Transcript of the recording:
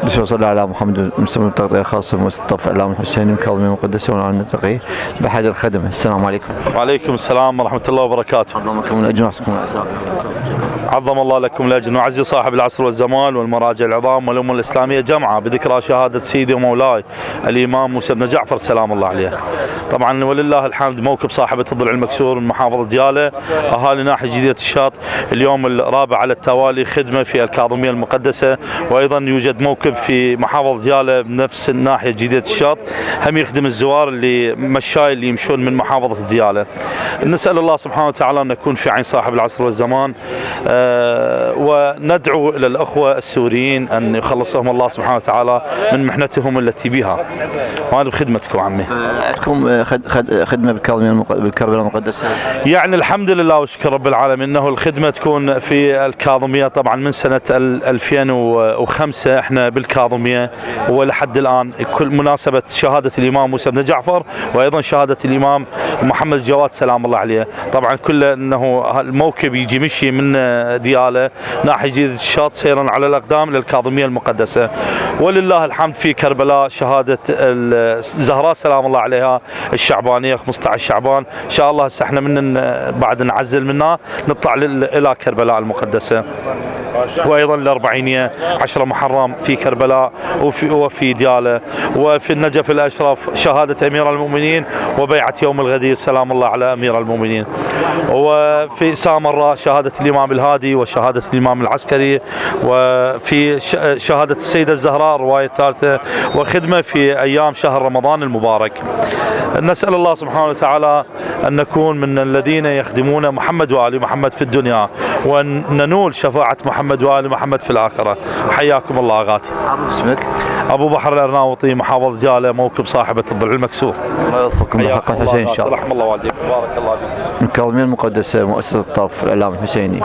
بسم الله صلى على محمد مسلم تغطية خاصة مصطفى الإعلام الحسيني مكالمة مقدسة ونحن نلتقي بأحد الخدمة. السلام عليكم. وعليكم السلام ورحمة الله وبركاته. عظمكم الأجناسكم الأعزاء. عظم الله لكم الأجر وعزي صاحب العصر والزمان والمراجع العظام والأمة الإسلامية جمعة بذكرى شهادة سيدي ومولاي الإمام موسى بن جعفر سلام الله عليه. طبعا ولله الحمد موكب صاحبة الضلع المكسور من محافظة ديالى أهالي ناحية جديدة الشاط اليوم الرابع على التوالي خدمة في الكاظمية المقدسة، وأيضا يوجد موكب في محافظة ديالى بنفس الناحية جديدة الشاط هم يخدم الزوار اللي مشاي اللي يمشون من محافظة ديالى. نسأل الله سبحانه وتعالى أن نكون في عين صاحب العصر والزمان، وندعو إلى الأخوة السوريين أن يخلصهم الله سبحانه وتعالى من محنتهم التي بها، وأنا بخدمتكم عمي. عندكم خدمة بالكربلاء المقدسة؟ يعني الحمد لله وشكر رب العالمين أنه الخدمة تكون في الكاظمية طبعا من سنة 2005 احنا بالكاظمية، ولحد الآن كل مناسبة شهادة الإمام موسى بن جعفر وأيضا شهادة الإمام محمد جواد سلام الله عليه. طبعا كل أنه الموكب يجي مشي من ديالى ناحية جديدة الشاط سيرا على الأقدام للكاظمية المقدسة. ولله الحمد في كربلاء شهادة الزهراء سلام الله عليها الشعبانية 15 شعبان إن شاء الله. هسه احنا من بعد نعزل منها نطلع إلى كربلاء المقدسة، وأيضا الأربعينية 10 محرم في كربلاء وفي ديالى، وفي النجف الأشرف شهادة أمير المؤمنين وبيعة يوم الغدير سلام الله على أمير المؤمنين، وفي سامراء شهادة الإمام الهادي وشهادة الإمام العسكري، وفي شهادة السيدة الزهراء الرواية الثالثة، وخدمة في أيام شهر رمضان المبارك. نسأل الله سبحانه وتعالى أن نكون من الذين يخدمون محمد وآل محمد في الدنيا، وأن ننول شفاعة محمد وآل محمد في الآخرة. حياكم الله أغاتي. اسمك؟ أبو بحر الأرناوطي محافظة ديالى موكب صاحبة الضلع المكسور. الله يوفقكم بحق الحسين إن شاء الله. رحم الله والديك بارك الله فيك. الكاظمية المقدسة مؤسسة الطاف الإعلام الحسيني.